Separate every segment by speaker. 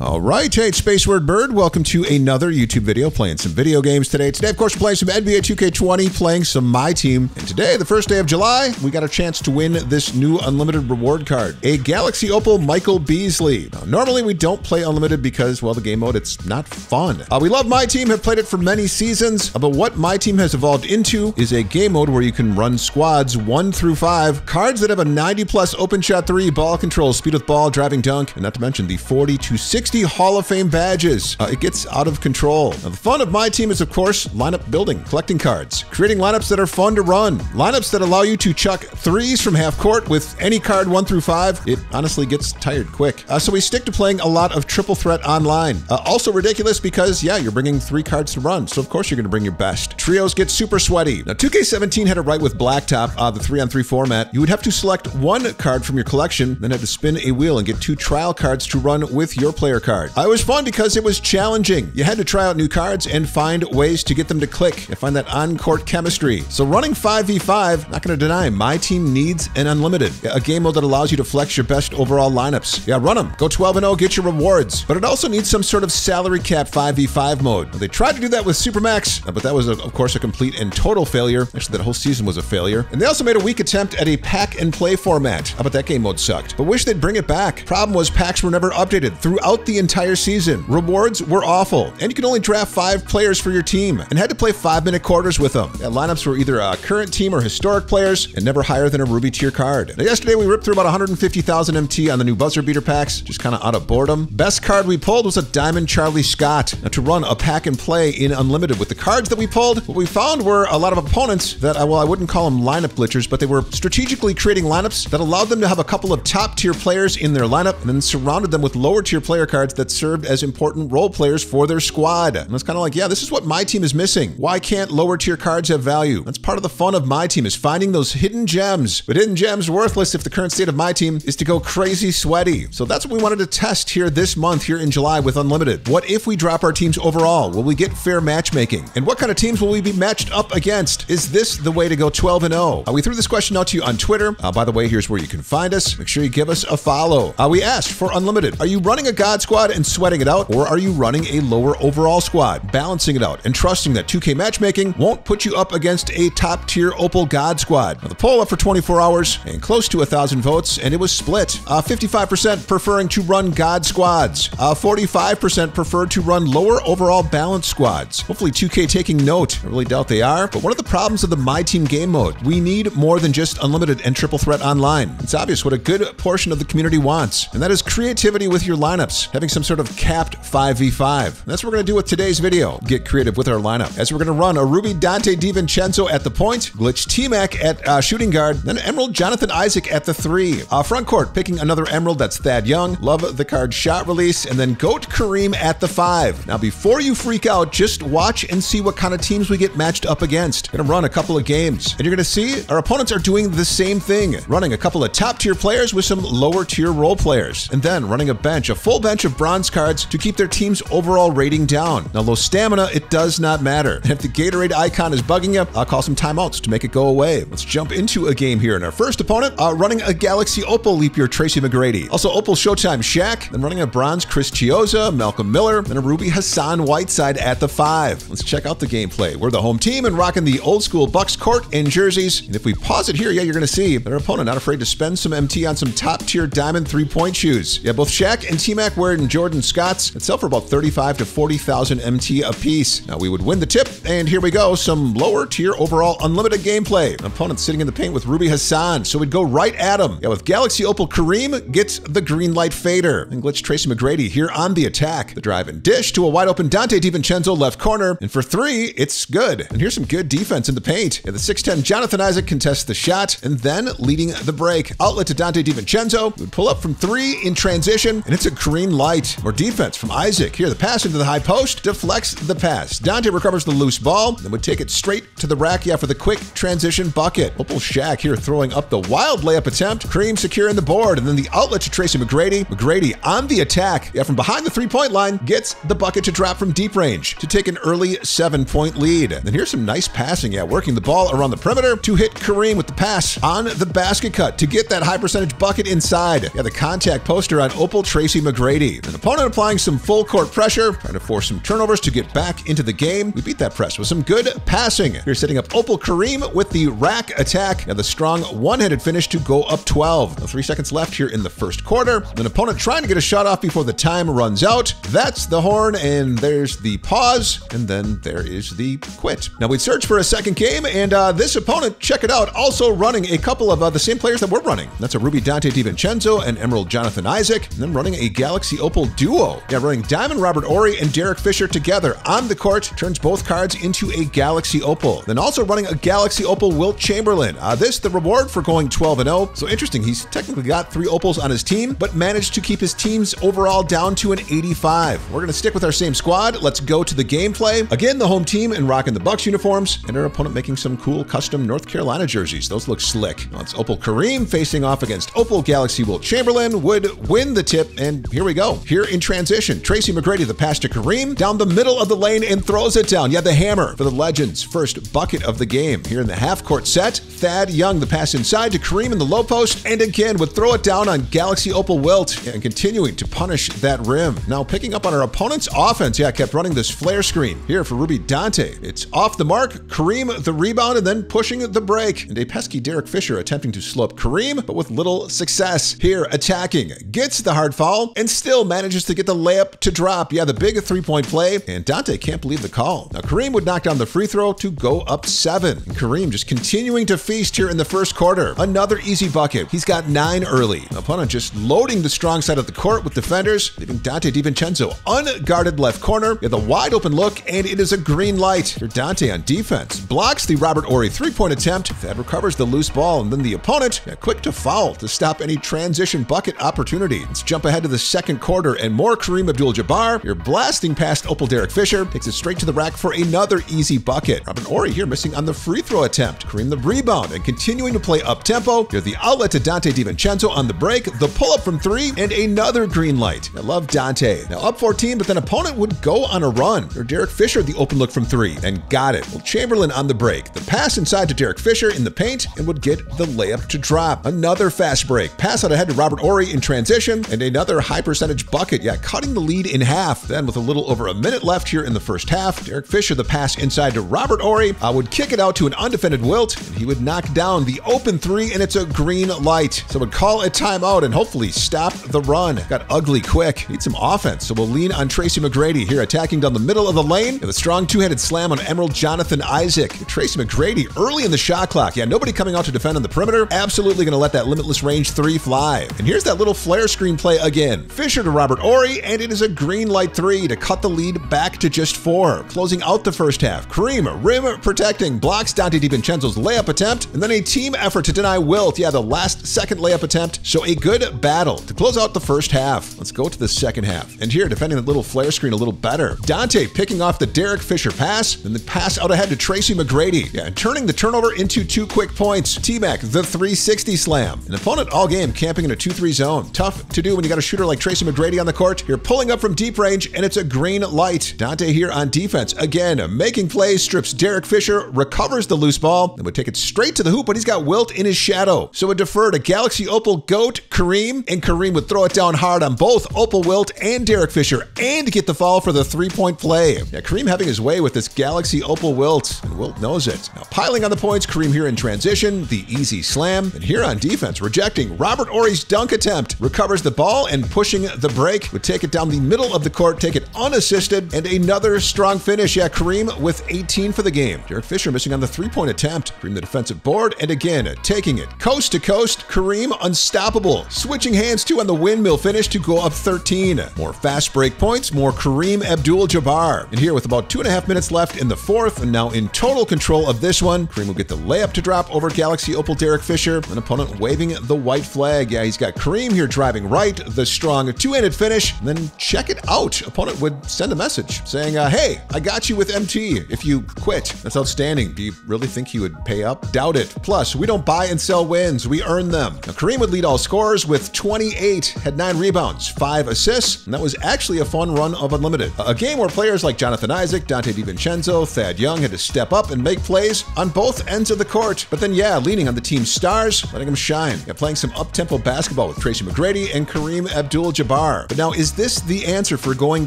Speaker 1: All right, hey, it's Spaceward Bird. Welcome to another YouTube video playing some video games today. Today, of course, we're playing some NBA 2K20, playing some MyTeam. And today, the first day of July, we got a chance to win this new unlimited reward card, a Galaxy Opal Michael Beasley. Now, normally, we don't play unlimited because, well, the game mode, it's not fun. We love MyTeam, have played it for many seasons, but what MyTeam has evolved into is a game mode where you can run squads 1 through 5, cards that have a 90+ open shot 3, ball control, speed with ball, driving dunk, and not to mention the 40 to 60 Hall of Fame badges. It gets out of control. Now, the fun of MyTeam is, of course, lineup building, collecting cards, creating lineups that are fun to run, lineups that allow you to chuck threes from half court with any card 1 through 5. It honestly gets tired quick. So we stick to playing a lot of triple threat online. Also ridiculous because, yeah, you're bringing 3 cards to run, so of course you're going to bring your best. Trios get super sweaty. Now, 2K17 had it right with Blacktop, the 3-on-3 format. You would have to select 1 card from your collection, then have to spin a wheel and get 2 trial cards to run with your player card. It was fun because it was challenging. You had to try out new cards and find ways to get them to click and find that on-court chemistry. So running 5v5, not going to deny, MyTeam needs an unlimited, a game mode that allows you to flex your best overall lineups. Yeah, run them. Go 12-0, get your rewards. But it also needs some sort of salary cap 5v5 mode. They tried to do that with Supermax, but that was, of course, a complete and total failure. Actually, that whole season was a failure. And they also made a weak attempt at a pack and play format. But that game mode sucked. But wish they'd bring it back. Problem was packs were never updated throughout the entire season. Rewards were awful, and you could only draft 5 players for your team and had to play 5-minute quarters with them. Lineups were either a current team or historic players and never higher than a Ruby tier card. Now, yesterday we ripped through about 150,000 MT on the new buzzer beater packs, just kind of out of boredom. Best card we pulled was a Diamond Charlie Scott. Now, to run a pack and play in Unlimited with the cards that we pulled, what we found were a lot of opponents that, well, I wouldn't call them lineup glitchers, but they were strategically creating lineups that allowed them to have a couple of top tier players in their lineup and then surrounded them with lower tier player cards that served as important role players for their squad. And it's kind of like, yeah, this is what MyTeam is missing. Why can't lower tier cards have value? That's part of the fun of MyTeam, is finding those hidden gems. But hidden gems are worthless if the current state of MyTeam is to go crazy sweaty. So that's what we wanted to test here this month here in July with Unlimited. What if we drop our teams overall? Will we get fair matchmaking? And what kind of teams will we be matched up against? Is this the way to go 12-0? We threw this question out to you on Twitter. By the way, here's where you can find us. Make sure you give us a follow. We asked for Unlimited. Are you running a God squad and sweating it out, or are you running a lower overall squad, balancing it out and trusting that 2K matchmaking won't put you up against a top tier Opal God squad? Now, the poll up for 24 hours and close to 1,000 votes, and it was split. 55% preferring to run God squads. 45% preferred to run lower overall balance squads. Hopefully 2K taking note. I really doubt they are, but one of the problems of the MyTeam game mode, we need more than just Unlimited and triple threat online. It's obvious what a good portion of the community wants, and that is creativity with your lineups, having some sort of capped 5v5. And that's what we're going to do with today's video. Get creative with our lineup, as we're going to run a Ruby Dante DiVincenzo at the point, Glitch T-Mac at shooting guard, then Emerald Jonathan Isaac at the 3. Front court, picking another Emerald, that's Thad Young. Love the card shot release, and then Goat Kareem at the 5. Now, before you freak out, just watch and see what kind of teams we get matched up against. Going to run a couple of games, and you're going to see our opponents are doing the same thing, running a couple of top tier players with some lower tier role players, and then running a bench, a full bench of bronze cards to keep their team's overall rating down. Now, low stamina, it does not matter. And if the Gatorade icon is bugging you, I'll call some timeouts to make it go away. Let's jump into a game here. And our first opponent, running a Galaxy Opal leap year Tracy McGrady. Also Opal Showtime Shaq, then running a bronze Chris Chioza, Malcolm Miller, and a Ruby Hassan Whiteside at the 5. Let's check out the gameplay. We're the home team and rocking the old school Bucks court and jerseys. And if we pause it here, yeah, you're going to see that our opponent not afraid to spend some MT on some top tier diamond 3-point shoes. Yeah, both Shaq and T-Mac wearing Jordan Scotts that sell for about 35 to 40,000 MT a piece. Now we would win the tip, and here we go, some lower tier overall Unlimited gameplay. An opponent sitting in the paint with Ruby Hassan, so we'd go right at him. Yeah, with Galaxy Opal Kareem gets the green light fader, and Glitch Tracy McGrady here on the attack. The drive and dish to a wide open Dante DiVincenzo left corner, and for 3, it's good. And here's some good defense in the paint. Yeah, the 6'10 Jonathan Isaac contests the shot, and then leading the break. Outlet to Dante DiVincenzo, would pull up from 3 in transition, and it's a green light. More defense from Isaac. Here, the pass into the high post, deflects the pass. Dante recovers the loose ball, then would take it straight to the rack, yeah, for the quick transition bucket. Opal Shaq here throwing up the wild layup attempt. Kareem securing the board, and then the outlet to Tracy McGrady. McGrady on the attack, yeah, from behind the 3-point line, gets the bucket to drop from deep range to take an early 7-point lead. Then here's some nice passing, yeah, working the ball around the perimeter to hit Kareem with the pass on the basket cut to get that high percentage bucket inside. Yeah, the contact poster on Opal Tracy McGrady. McGrady. An opponent applying some full court pressure, trying to force some turnovers to get back into the game. We beat that press with some good passing. Here setting up Opal Kareem with the rack attack and the strong one-handed finish to go up 12. Now 3 seconds left here in the first quarter. An opponent trying to get a shot off before the time runs out. That's the horn, and there's the pause, and then there is the quit. Now we'd search for a second game, and this opponent, check it out, also running a couple of the same players that we're running. That's a Ruby Dante DiVincenzo and Emerald Jonathan Isaac, and then running a Galaxy Opal duo. Yeah, running Diamond Robert Ory and Derek Fisher together on the court, turns both cards into a Galaxy Opal. Then also running a Galaxy Opal Wilt Chamberlain. This, the reward for going 12-0. So interesting, he's technically got 3 Opals on his team, but managed to keep his team's overall down to an 85. We're gonna stick with our same squad. Let's go to the gameplay. Again, the home team and rocking the Bucks uniforms, and our opponent making some cool custom North Carolina jerseys. Those look slick. Now it's Opal Kareem facing off against Opal Galaxy Wilt Chamberlain, would win the tip, and here we go. Here in transition, Tracy McGrady, the pass to Kareem, down the middle of the lane and throws it down. Yeah, the hammer for the Legends' first bucket of the game. Here in the half-court set, Thad Young, the pass inside to Kareem in the low post, and again would throw it down on Galaxy Opal Wilt, and continuing to punish that rim. Now picking up on our opponent's offense, yeah, kept running this flare screen. Here for Ruby Dante. It's off the mark, Kareem the rebound, and then pushing the break. And a pesky Derek Fisher attempting to slow up Kareem, but with little success. Here attacking, gets the hard foul, and still manages to get the layup to drop. Yeah, the big three-point play, and Dante can't believe the call. Now Kareem would knock down the free throw to go up 7. And Kareem just continuing to feast here in the first quarter. Another easy bucket. He's got 9 early. Opponent just loading the strong side of the court with defenders, leaving Dante DiVincenzo unguarded left corner. Yeah, the wide open look, and it is a green light. Here Dante on defense blocks the Robert Ory three-point attempt. Thad recovers the loose ball, and then the opponent, yeah, quick to foul to stop any transition bucket opportunity. Let's jump ahead to the second quarter, and more Kareem Abdul-Jabbar. You're blasting past Opal Derek Fisher, takes it straight to the rack for another easy bucket. Robert Ory here missing on the free throw attempt. Kareem the rebound and continuing to play up-tempo. Here the outlet to Dante DiVincenzo on the break, the pull-up from 3, and another green light. I love Dante. Now up 14, but then opponent would go on a run. Or Derek Fisher the open look from 3, and got it. Well, Chamberlain on the break. The pass inside to Derek Fisher in the paint, and would get the layup to drop. Another fast break. Pass out ahead to Robert Ory in transition, and another high percentage bucket. Yeah, cutting the lead in half. Then with a little over a minute left here in the first half, Derek Fisher the pass inside to Robert Ory would kick it out to an undefended Wilt, and he would knock down the open 3, and it's a green light. So would call a timeout and hopefully stop the run. Got ugly quick. Need some offense, so we'll lean on Tracy McGrady here attacking down the middle of the lane with a strong two-handed slam on Emerald Jonathan Isaac. Tracy McGrady early in the shot clock. Yeah, nobody coming out to defend on the perimeter. Absolutely going to let that limitless range 3 fly. And here's that little flare screen play again. Fisher to Robert Ory, and it is a green light 3 to cut the lead back to just 4. Closing out the first half. Kareem, rim protecting, blocks Dante DiVincenzo's layup attempt, and then a team effort to deny Wilt. Yeah, the last second layup attempt. So a good battle to close out the first half. Let's go to the second half. And here, defending the little flare screen a little better. Dante picking off the Derek Fisher pass, and the pass out ahead to Tracy McGrady. Yeah, and turning the turnover into 2 quick points. T-Mac, the 360 slam. An opponent all game camping in a 2-3 zone. Tough to do when you got a shooter like Tracy McGrady on the court. You're pulling up from deep range, and it's a green light. Dante here on defense. Again, making plays, strips Derek Fisher, recovers the loose ball, and would take it straight to the hoop, but he's got Wilt in his shadow. So would defer to Galaxy Opal GOAT Kareem, and Kareem would throw it down hard on both Opal Wilt and Derek Fisher, and get the foul for the 3-point play. Yeah, Kareem having his way with this Galaxy Opal Wilt, and Wilt knows it. Now piling on the points, Kareem here in transition, the easy slam, and here on defense, rejecting Robert Ory's dunk attempt, recovers the ball, and pushing the break, would take it down the middle of the court, take it unassisted, and another strong finish. Yeah, Kareem with 18 for the game. Derek Fisher missing on the 3-point attempt. Kareem the defensive board, and again, taking it coast to coast. Kareem unstoppable. Switching hands too on the windmill finish to go up 13. More fast break points, more Kareem Abdul-Jabbar. And here with about 2.5 minutes left in the fourth, and now in total control of this one, Kareem will get the layup to drop over Galaxy Opal Derek Fisher, an opponent waving the white flag. Yeah, he's got Kareem here driving right, the strong two-handed finish, and then check it out. Opponent would send a message saying, hey, I got you with MT if you quit. That's outstanding. Do you really think he would pay up? Doubt it. Plus, we don't buy and sell wins, we earn them. Now, Kareem would lead all scorers with 28, had 9 rebounds, 5 assists, and that was actually a fun run of Unlimited. A game where players like Jonathan Isaac, Dante DiVincenzo, Thad Young had to step up and make plays on both ends of the court. But then, yeah, leaning on the team's stars, letting them shine. Yeah, playing some up-tempo basketball with Tracy McGrady and Kareem Abdul-Jabbar. bar. But now, is this the answer for going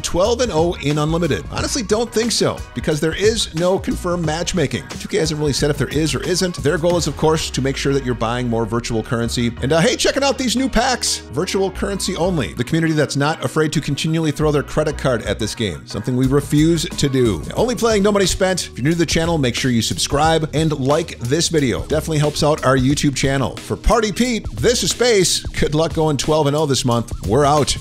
Speaker 1: 12-0 in Unlimited? Honestly, don't think so, because there is no confirmed matchmaking. 2K hasn't really said if there is or isn't. Their goal is, of course, to make sure that you're buying more virtual currency. And hey, checking out these new packs. Virtual currency only. The community that's not afraid to continually throw their credit card at this game. Something we refuse to do. Only playing No Money Spent. If you're new to the channel, make sure you subscribe and like this video. Definitely helps out our YouTube channel. For Party Pete, this is Space. Good luck going 12-0 this month. We're out.